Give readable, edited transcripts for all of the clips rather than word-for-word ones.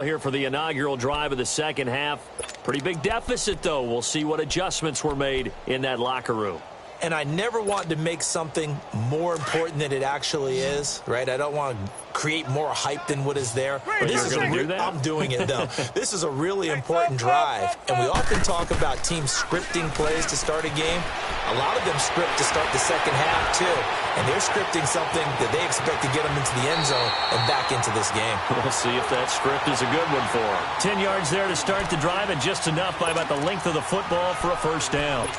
Here for the inaugural drive of the second half. Pretty big deficit, though. We'll see what adjustments were made in that locker room. And I never want to make something more important than it actually is, right? I don't want to create more hype than what is there. But this is I'm doing it, though. This is a really important drive. And we often talk about teams scripting plays to start a game. A lot of them script to start the second half, too. And they're scripting something that they expect to get them into the end zone and back into this game. We'll see if that script is a good one for them. 10 yards there to start the drive, and just enough by about the length of the football for a first down.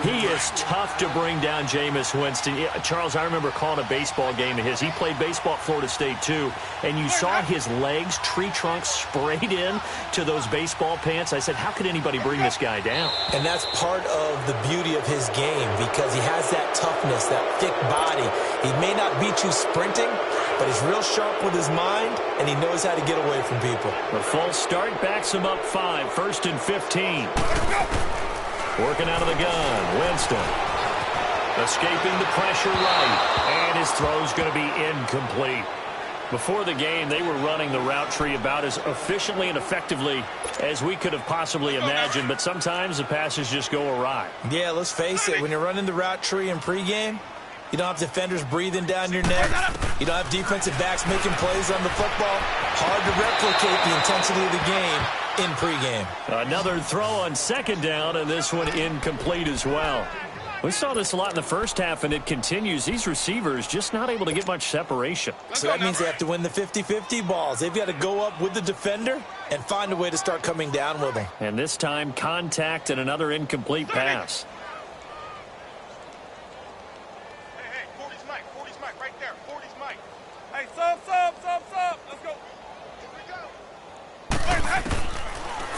He is tough to bring down, Jameis Winston. Charles, I remember calling a baseball game of his. He played baseball at Florida State, too, and you saw his legs, tree trunks sprayed in to those baseball pants. I said, how could anybody bring this guy down? And that's part of the beauty of his game because he has that toughness, that thick body. He may not beat you sprinting, but he's real sharp with his mind, and he knows how to get away from people. The false start backs him up 5, 1st and 15. Working out of the gun, Winston. Escaping the pressure right, and his throw's going to be incomplete. Before the game, they were running the route tree about as efficiently and effectively as we could have possibly imagined, but sometimes the passes just go awry. Yeah, let's face it, when you're running the route tree in pregame, you don't have defenders breathing down your neck. You don't have defensive backs making plays on the football. Hard to replicate the intensity of the game in pregame. Another throw on second down, and this one incomplete as well. We saw this a lot in the first half, and it continues. These receivers just not able to get much separation. So that means they have to win the 50-50 balls. They've got to go up with the defender and find a way to start coming down with them. And this time, contact and another incomplete pass.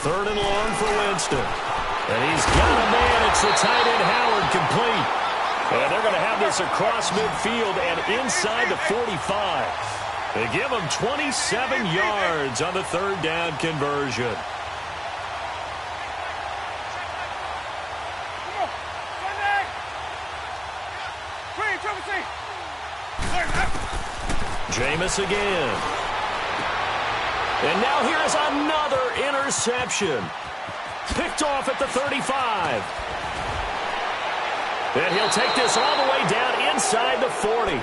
Third and long for Winston. And he's got a man. It's the tight end, Howard, complete. And they're going to have this across midfield and inside the 45. They give him 27 yards on the third down conversion. Jameis again. And now here's another interception. Picked off at the 35. And he'll take this all the way down inside the 40.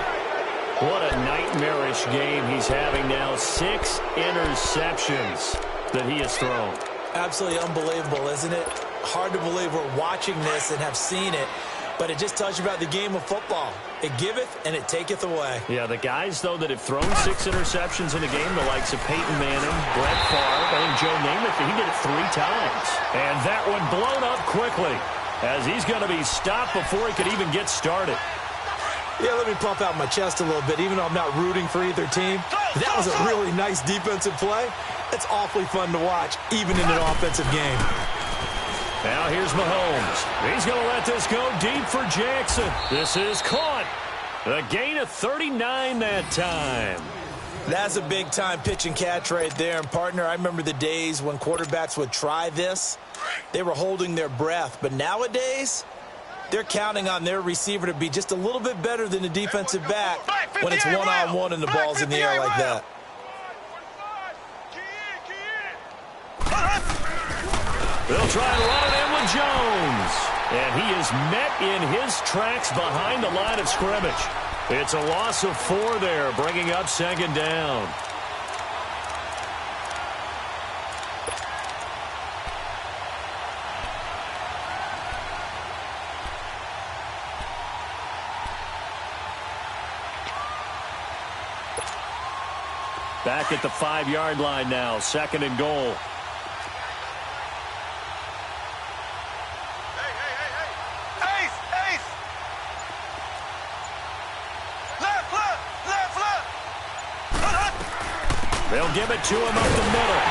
What a nightmarish game he's having now. 6 interceptions that he has thrown. Absolutely unbelievable, isn't it? Hard to believe we're watching this and have seen it. But it just tells you about the game of football. It giveth and it taketh away. Yeah, the guys, though, that have thrown 6 interceptions in a game, the likes of Peyton Manning, Brett Favre, I think Joe Namath, he did it 3 times. And that one blown up quickly as he's going to be stopped before he could even get started. Yeah, let me pump out my chest a little bit, even though I'm not rooting for either team. That was a really nice defensive play. It's awfully fun to watch, even in an offensive game. Now here's Mahomes. He's going to let this go deep for Jackson. This is caught. A gain of 39 that time. That's a big-time pitch and catch right there. And, partner, I remember the days when quarterbacks would try this. They were holding their breath. But nowadays, they're counting on their receiver to be just a little bit better than the defensive back when it's one-on-one and the ball's in the air like that. They'll try and run it in with Jones. And he is met in his tracks behind the line of scrimmage. It's a loss of 4 there, bringing up second down. Back at the 5-yard line now, 2nd and goal. They'll give it to him up the middle.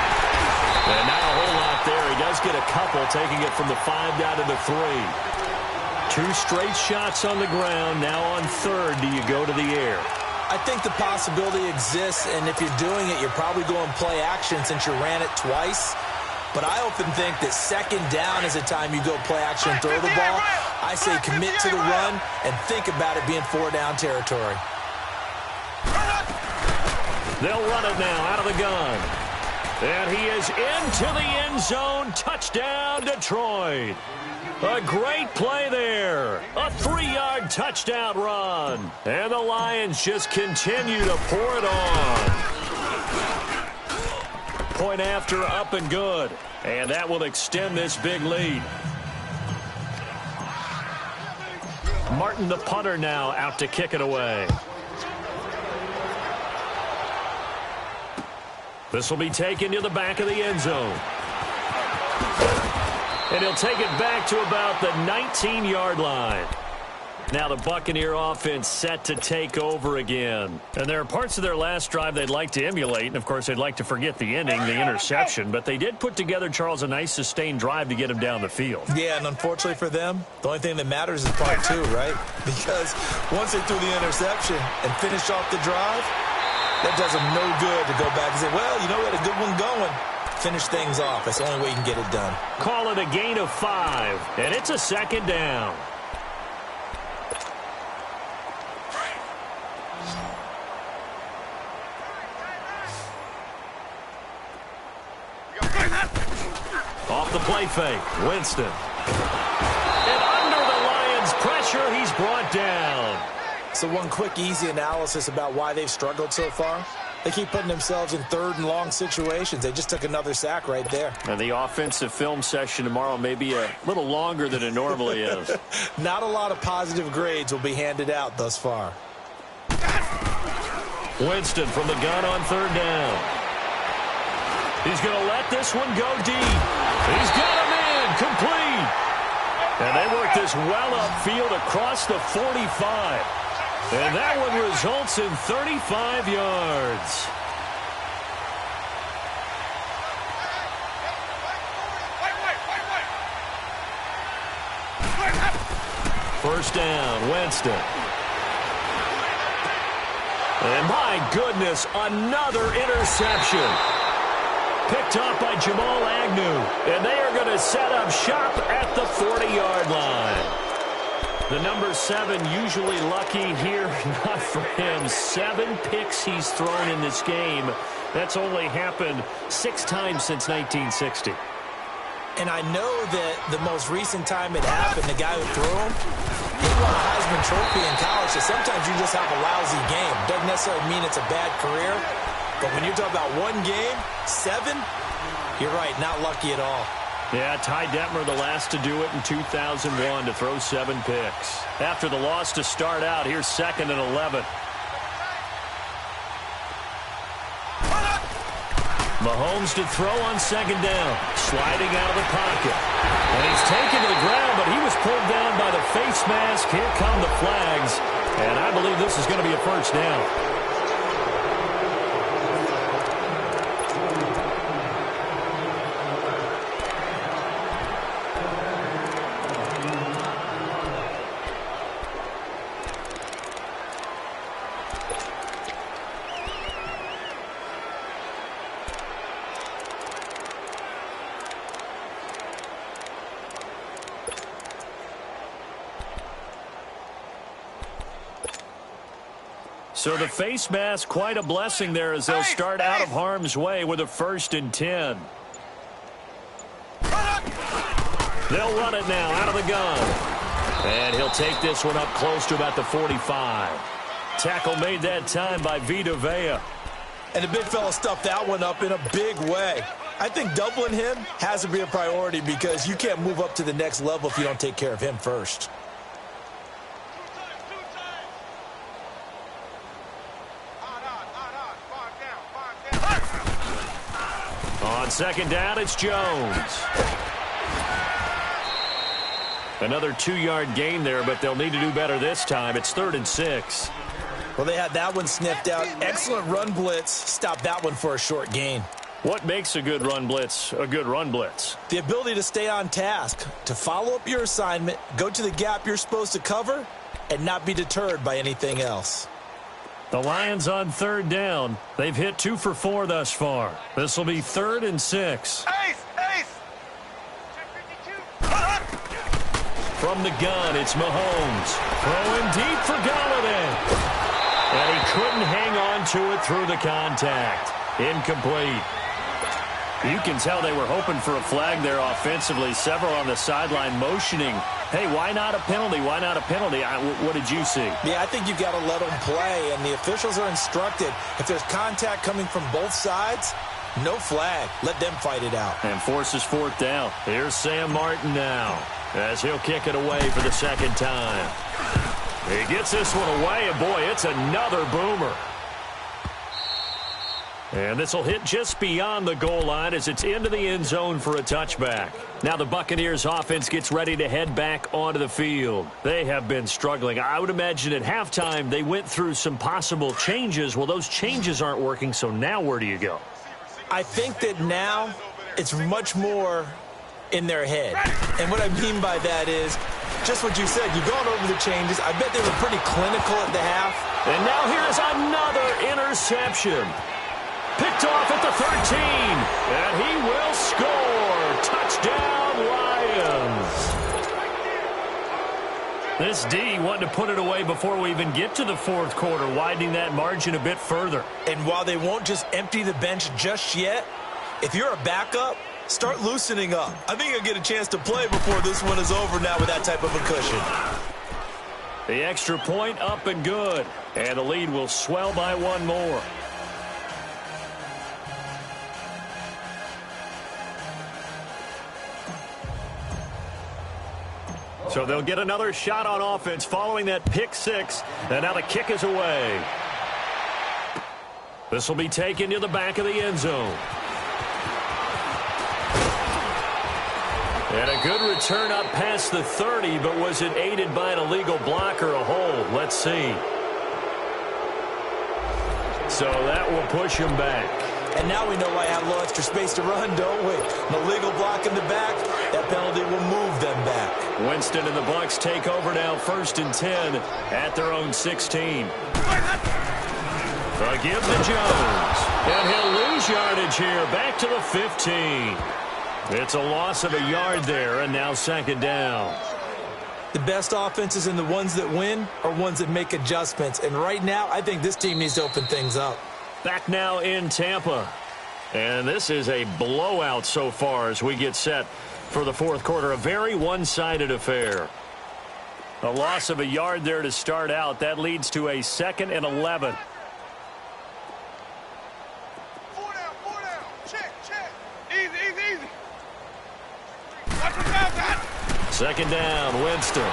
And not a whole lot there. He does get a couple, taking it from the 5 down to the 3. 2 straight shots on the ground. Now on 3rd, do you go to the air? I think the possibility exists, and if you're doing it, you're probably going play action since you ran it twice. But I often think that 2nd down is a time you go play action and throw the ball. I say commit to the run and think about it being 4-down territory. They'll run it now out of the gun. And he is into the end zone. Touchdown, Detroit. A great play there. A 3-yard touchdown run. And the Lions just continue to pour it on. Point after, up and good. And that will extend this big lead. Martin, the punter, now out to kick it away. This will be taken to the back of the end zone. And he'll take it back to about the 19-yard line. Now the Buccaneer offense set to take over again. And there are parts of their last drive they'd like to emulate. And, of course, they'd like to forget the ending, the interception. But they did put together, Charles, a nice sustained drive to get him down the field. Yeah, and unfortunately for them, the only thing that matters is part 2, right? Because once they threw the interception and finished off the drive, that does them no good to go back and say, well, you know, we had a good one going. Finish things off. That's the only way you can get it done. Call it a gain of 5, and it's a second down. Off the play fake, Winston. And under the Lions' pressure, he's brought down. So one quick, easy analysis about why they've struggled so far. They keep putting themselves in 3rd and long situations. They just took another sack right there. And the offensive film session tomorrow may be a little longer than it normally is. Not a lot of positive grades will be handed out thus far. Winston from the gun on 3rd down. He's going to let this one go deep. He's got him in, complete. And they work this well upfield across the 45. And that one results in 35 yards. First down, Winston. And my goodness, another interception. Picked off by Jamal Agnew. And they are going to set up shop at the 40-yard line. The number 7 usually lucky here, not for him. 7 picks he's thrown in this game. That's only happened 6 times since 1960. And I know that the most recent time it happened, the guy who threw him, he won a Heisman Trophy in college. So sometimes you just have a lousy game. Doesn't necessarily mean it's a bad career. But when you're talking about one game, 7, you're right, not lucky at all. Yeah, Ty Detmer, the last to do it in 2001, to throw 7 picks. After the loss to start out, here's 2nd and 11. Mahomes to throw on 2nd down, sliding out of the pocket. And he's taken to the ground, but he was pulled down by the face mask. Here come the flags, and I believe this is going to be a first down. So the face mask, quite a blessing there as they'll start out of harm's way with a 1st and 10. They'll run it now out of the gun. And he'll take this one up close to about the 45. Tackle made that time by Vita Vea. And the big fella stuffed that one up in a big way. I think doubling him has to be a priority because you can't move up to the next level if you don't take care of him first. On 2nd down, it's Jones. Another 2-yard gain there, but they'll need to do better this time. It's 3rd and 6. Well, they had that one sniffed out. Excellent run blitz. Stop that one for a short gain. What makes a good run blitz a good run blitz? The ability to stay on task, to follow up your assignment, go to the gap you're supposed to cover, and not be deterred by anything else. The Lions on 3rd down. They've hit 2 for 4 thus far. This will be 3rd and 6. From the gun, it's Mahomes. Throwing deep for Galladay. And he couldn't hang on to it through the contact. Incomplete. You can tell they were hoping for a flag there offensively. Several on the sideline motioning, hey, why not a penalty? Why not a penalty? What did you see? Yeah, I think you got to let them play, and the officials are instructed. If there's contact coming from both sides, no flag. Let them fight it out. And forces fourth down. Here's Sam Martin now as he'll kick it away for the second time. He gets this one away, and boy, it's another boomer. And this will hit just beyond the goal line as it's into the end zone for a touchback. Now the Buccaneers offense gets ready to head back onto the field. They have been struggling. I would imagine at halftime they went through some possible changes. Well, those changes aren't working, so now where do you go? I think that now it's much more in their head. And what I mean by that is just what you said. You've gone over the changes. I bet they were pretty clinical at the half. And now here's another interception. Picked off at the 13, and he will score. Touchdown, Lions. This D wanted to put it away before we even get to the fourth quarter, widening that margin a bit further. And while they won't just empty the bench just yet, if you're a backup, start loosening up. I think you'll get a chance to play before this one is over now with that type of a cushion. The extra point up and good, and the lead will swell by one more. So they'll get another shot on offense following that pick six. And now the kick is away. This will be taken to the back of the end zone. And a good return up past the 30, but was it aided by an illegal block or a hold? Let's see. So that will push him back. And now we know why I have a little extra space to run, don't we? An illegal block in the back, that penalty will move them back. Winston and the Bucs take over now, 1st and 10 at their own 16. A give to Jones. And he'll lose yardage here, back to the 15. It's a loss of a yard there, and now 2nd down. The best offenses and the ones that win are ones that make adjustments. And right now, I think this team needs to open things up. Back now in Tampa. And this is a blowout so far as we get set for the fourth quarter. A very one-sided affair. A loss of a yard there to start out. That leads to a 2nd and 11. 4 down. Check. Easy. Watch your mouth. 2nd down, Winston.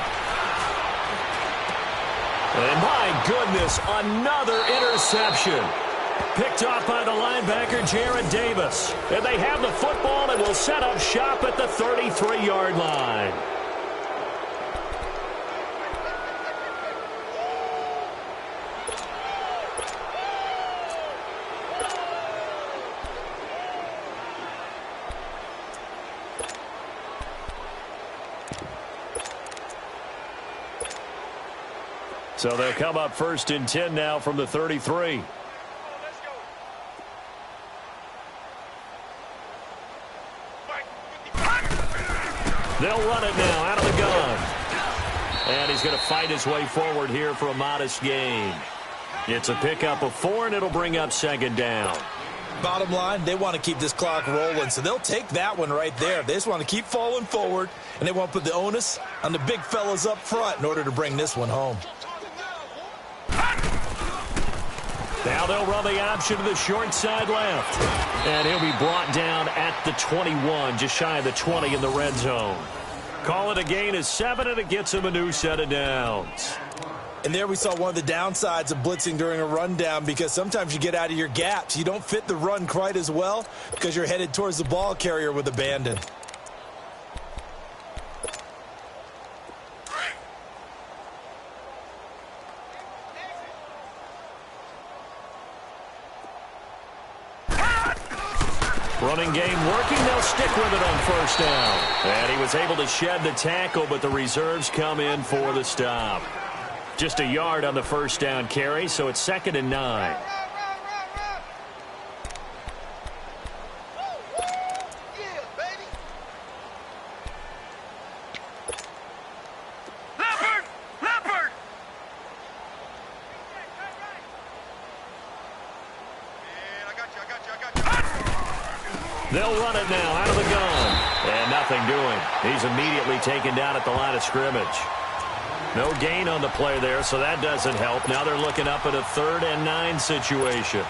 And my goodness, another interception. Picked off by the linebacker, Jared Davis. And they have the football and will set up shop at the 33-yard line. So they'll come up 1st and 10 now from the 33. They'll run it now out of the gun. And he's going to fight his way forward here for a modest gain. It's a pickup of 4, and it'll bring up 2nd down. Bottom line, they want to keep this clock rolling, so they'll take that one right there. They just want to keep falling forward, and they want to put the onus on the big fellas up front in order to bring this one home. Now they'll run the option to the short side left. And he'll be brought down at the 21, just shy of the 20 in the red zone. Call it a gain of 7, and it gets him a new set of downs. And there we saw one of the downsides of blitzing during a rundown, because sometimes you get out of your gaps. You don't fit the run quite as well because you're headed towards the ball carrier with abandon. Running game working. They'll stick with it on 1st down. And he was able to shed the tackle, but the reserves come in for the stop. Just a yard on the 1st down carry, so it's 2nd and 9. They'll run it now out of the gun. And nothing doing. He's immediately taken down at the line of scrimmage. No gain on the play there, so that doesn't help. Now they're looking up at a 3rd and 9 situation.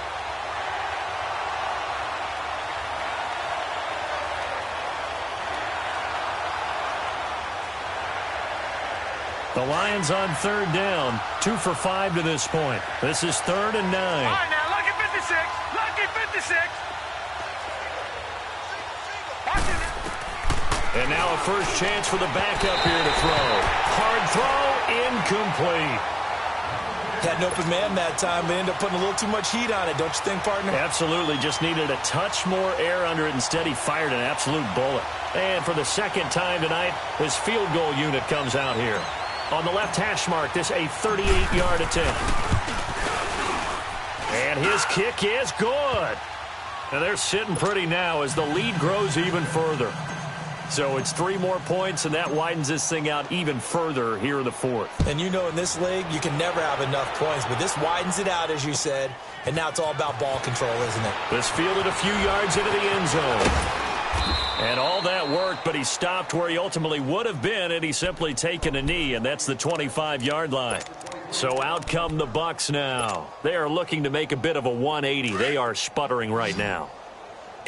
The Lions on 3rd down. 2 for 5 to this point. This is 3rd and 9. All right, now, lucky 56. Lucky 56. And now a first chance for the backup here to throw. Hard throw, incomplete. Had an open man that time, but ended up putting a little too much heat on it, don't you think, partner? Absolutely. Just needed a touch more air under it. Instead, he fired an absolute bullet. And for the second time tonight, his field goal unit comes out here. On the left hash mark, this a 38-yard attempt. And his kick is good. And they're sitting pretty now as the lead grows even further. So it's 3 more points, and that widens this thing out even further here in the 4th. And you know in this league, you can never have enough points, but this widens it out, as you said, and now it's all about ball control, isn't it? This fielded a few yards into the end zone. And all that worked, but he stopped where he ultimately would have been, and he's simply taken a knee, and that's the 25-yard line. So out come the Bucs now. They are looking to make a bit of a 180. They are sputtering right now.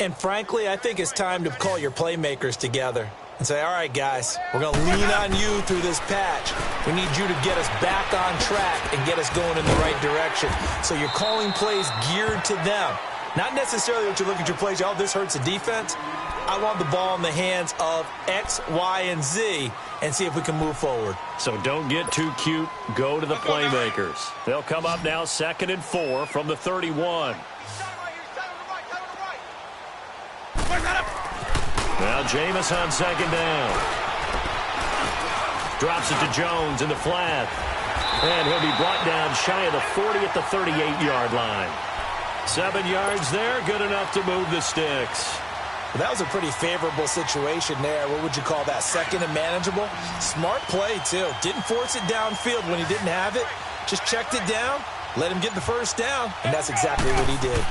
And frankly, I think it's time to call your playmakers together and say, all right, guys, we're going to lean on you through this patch. We need you to get us back on track and get us going in the right direction. So you're calling plays geared to them. Not necessarily what you look at your plays, oh, this hurts the defense. I want the ball in the hands of X, Y, and Z and see if we can move forward. So don't get too cute. Go to the playmakers. They'll come up now 2nd and 4 from the 31. Now Jameis on 2nd down. Drops it to Jones in the flat. And he'll be brought down shy of the 40 at the 38-yard line. 7 yards there, good enough to move the sticks. Well, that was a pretty favorable situation there. What would you call that? 2nd and manageable? Smart play, too. Didn't force it downfield when he didn't have it. Just checked it down, let him get the first down, and that's exactly what he did.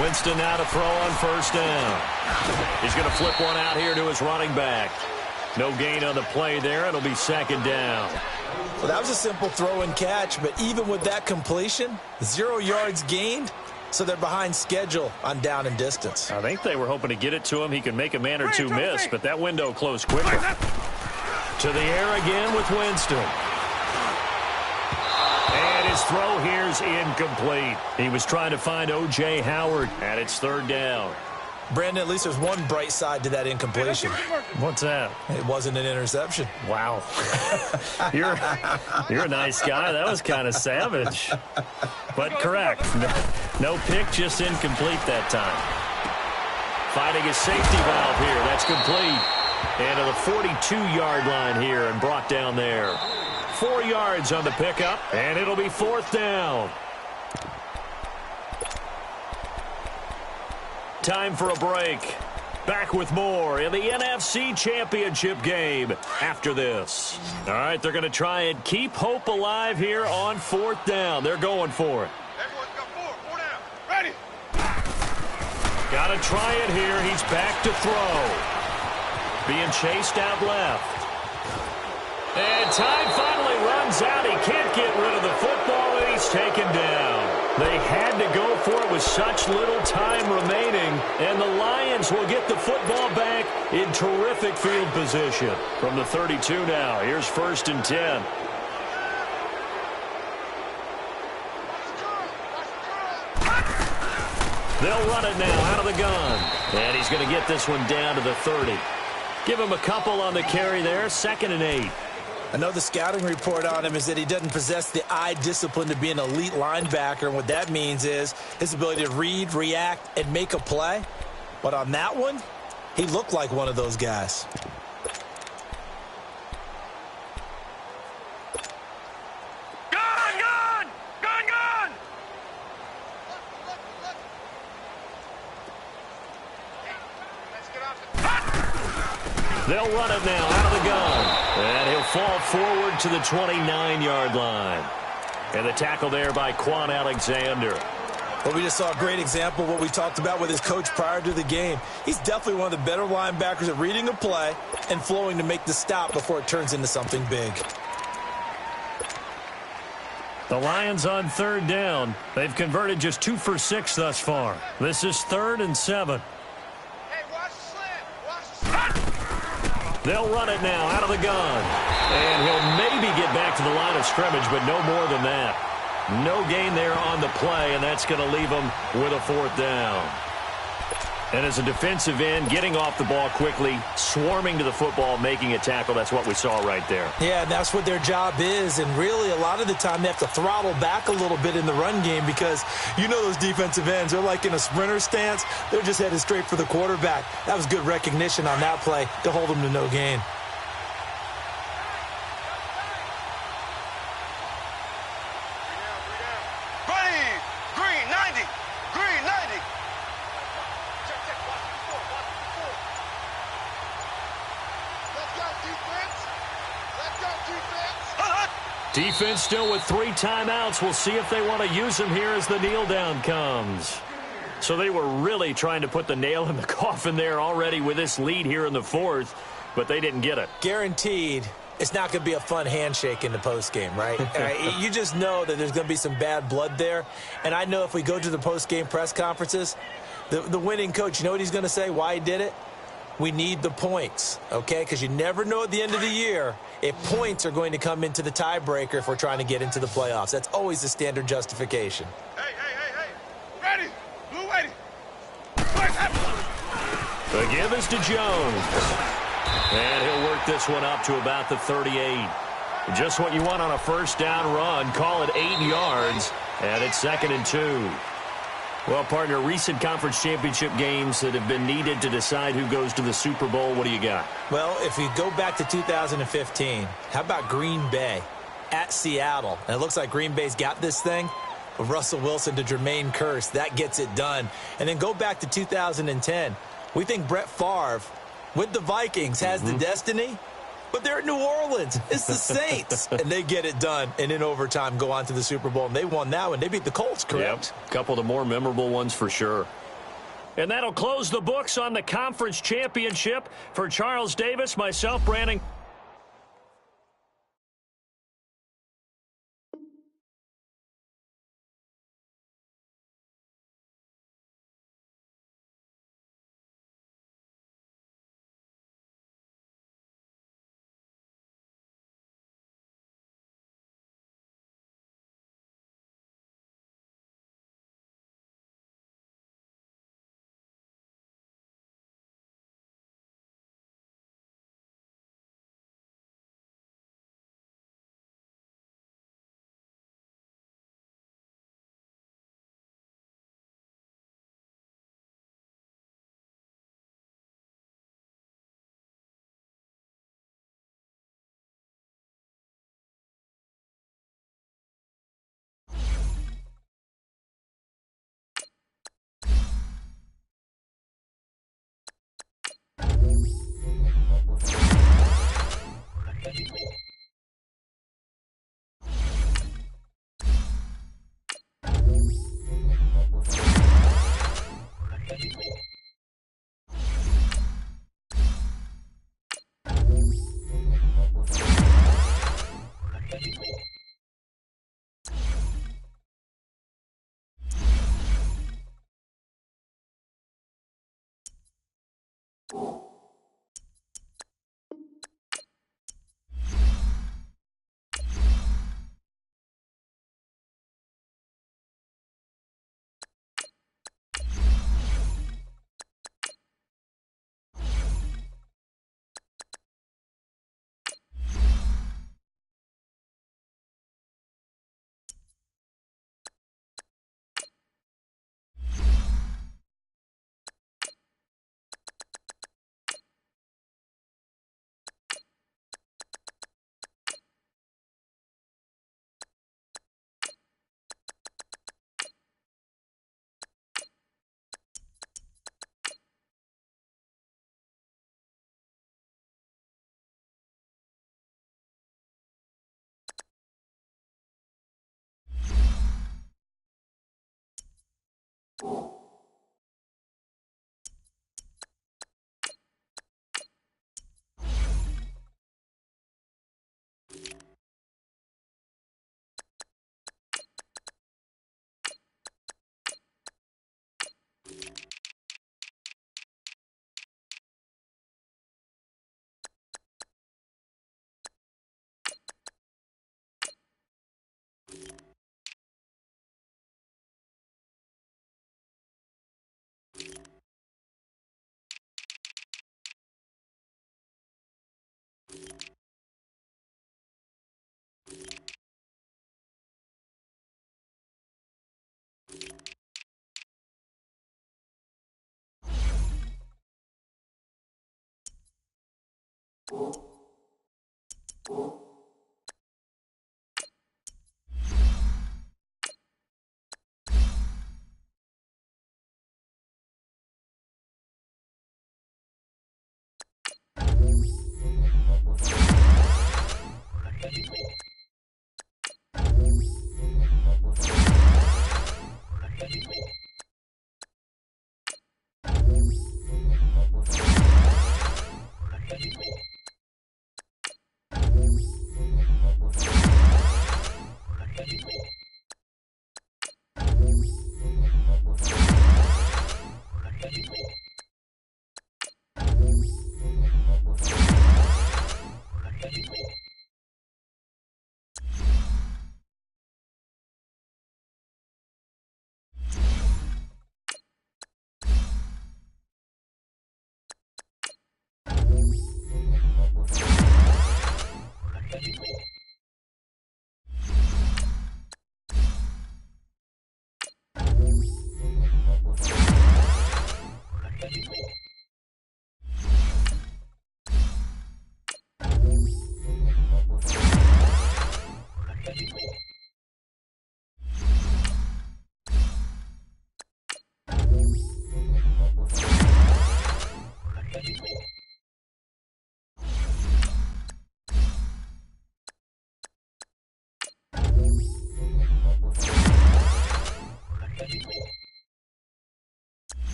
Winston now to throw on 1st down. He's going to flip one out here to his running back. No gain on the play there. It'll be 2nd down. Well, that was a simple throw and catch, but even with that completion, 0 yards gained, so they're behind schedule on down and distance. I think they were hoping to get it to him. He could make a man or two miss, but that window closed quickly. To the air again with Winston. And his throw here's incomplete. He was trying to find O.J. Howard, and it's 3rd down. Brandon, at least there's one bright side to that incompletion. What's that? It wasn't an interception. Wow. You're a nice guy. That was kind of savage. But correct. No pick, just incomplete that time. Finding a safety valve here. That's complete. And to the 42-yard line here and brought down there. 4 yards on the pickup, and it'll be 4th down. Time for a break. Back with more in the NFC Championship game after this. All right, they're going to try and keep hope alive here on 4th down. They're going for it. Everyone's got 4 down. Ready? Got to try it here. He's back to throw. Being chased out left. And time finally runs out. He can't get rid of the football, and he's taken down. They had to go for it with such little time remaining, and the Lions will get the football back in terrific field position. From the 32 now, here's 1st and 10. They'll run it now out of the gun, and he's going to get this one down to the 30. Give him a couple on the carry there, 2nd and 8. I know the scouting report on him is that he doesn't possess the eye discipline to be an elite linebacker. And what that means is his ability to read, react, and make a play. But on that one, he looked like one of those guys. Gun! They'll run it now out of the gun. And he'll fall forward to the 29-yard line. And the tackle there by Quan Alexander. Well, we just saw a great example of what we talked about with his coach prior to the game. He's definitely one of the better linebackers at reading a play and flowing to make the stop before it turns into something big. The Lions on third down. They've converted just 2 for 6 thus far. This is 3rd and 7. Hey, watch the slant. Watch the slant. They'll run it now out of the gun. And he'll maybe get back to the line of scrimmage, but no more than that. No gain there on the play, and that's going to leave him with a 4th down. And as a defensive end, getting off the ball quickly, swarming to the football, making a tackle, that's what we saw right there. Yeah, that's what their job is, and really a lot of the time they have to throttle back a little bit in the run game because you know those defensive ends, they're like in a sprinter stance. They're just headed straight for the quarterback. That was good recognition on that play to hold them to no gain. Defense still with 3 timeouts. We'll see if they want to use them here as the kneel down comes. So they were really trying to put the nail in the coffin there already with this lead here in the 4th, but they didn't get it. Guaranteed it's not going to be a fun handshake in the postgame, right? You just know that there's going to be some bad blood there. And I know if we go to the postgame press conferences, the winning coach, you know what he's going to say, why he did it? We need the points, okay? Because you never know at the end of the year if points are going to come into the tiebreaker if we're trying to get into the playoffs. That's always the standard justification. Hey. Ready. Blue ready. The give is to Jones. And he'll work this one up to about the 38. Just what you want on a first down run. Call it 8 yards. And it's 2nd and 2. Well, partner, recent conference championship games that have been needed to decide who goes to the Super Bowl. What do you got? Well, if we go back to 2015, how about Green Bay at Seattle? And it looks like Green Bay's got this thing. With Russell Wilson to Jermaine Kearse, that gets it done. And then go back to 2010. We think Brett Favre with the Vikings has the destiny. But they're in New Orleans. It's the Saints. And they get it done. And in overtime, go on to the Super Bowl. And they won that one. They beat the Colts, correct? Yep. A couple of the more memorable ones for sure. And that'll close the books on the conference championship. For Charles Davis, myself, Brandon.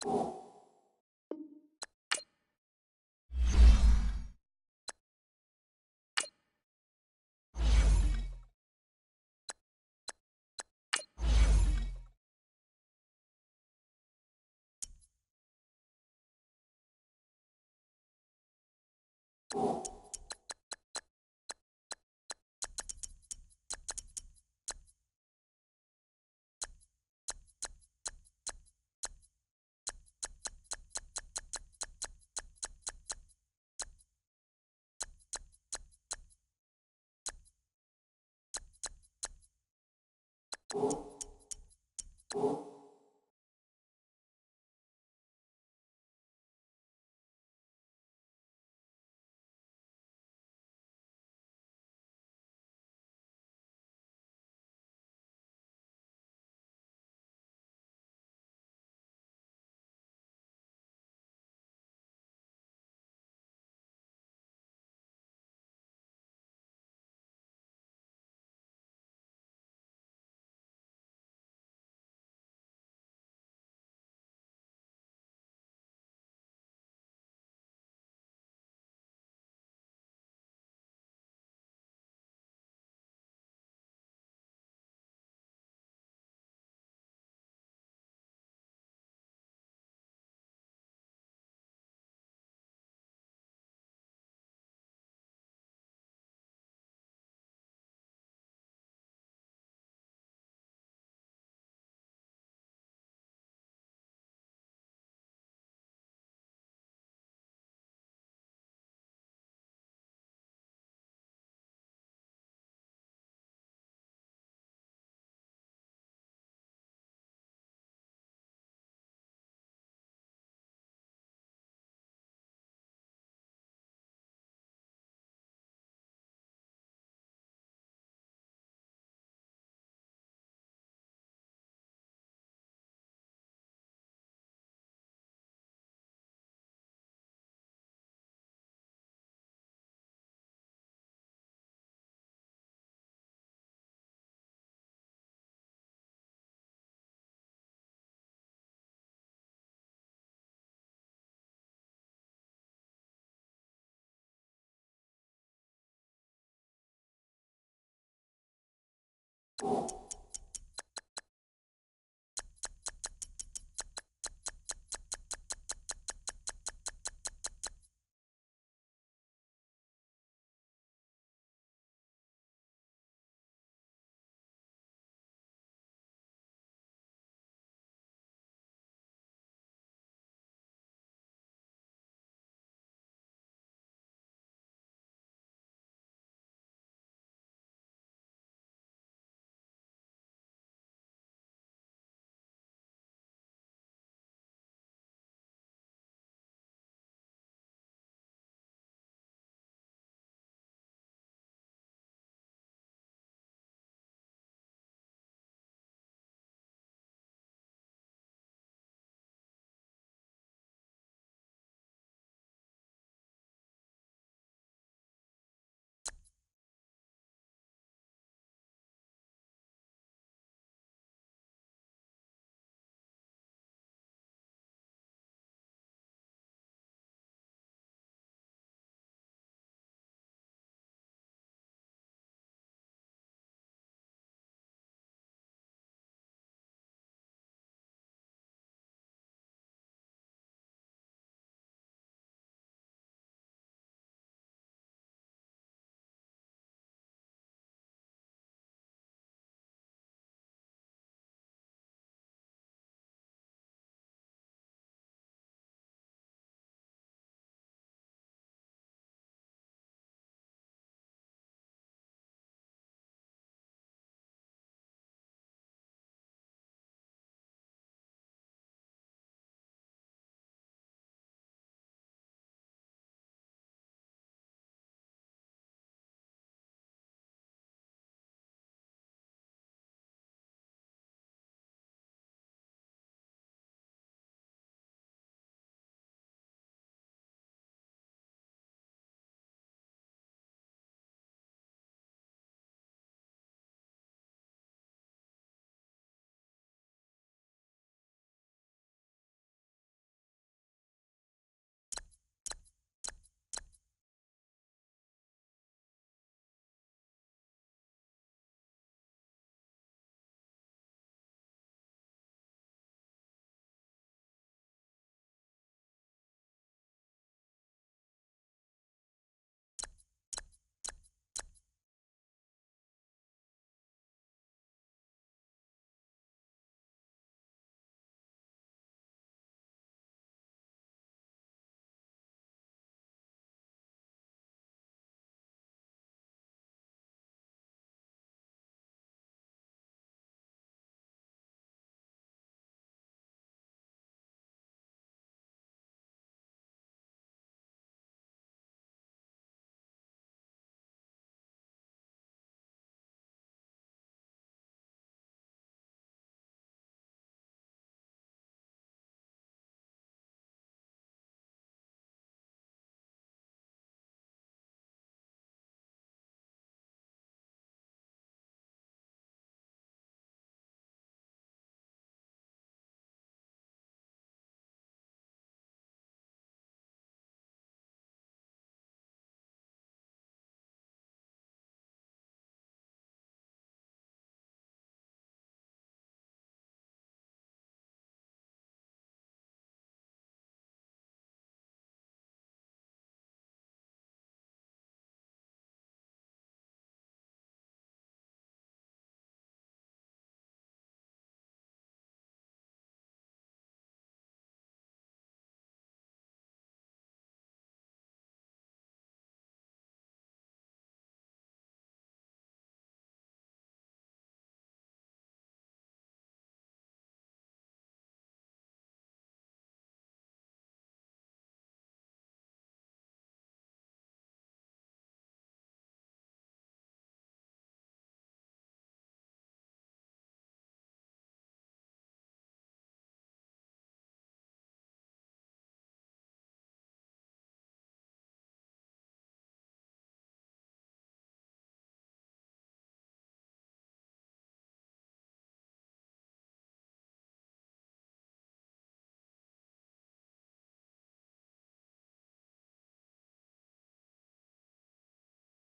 You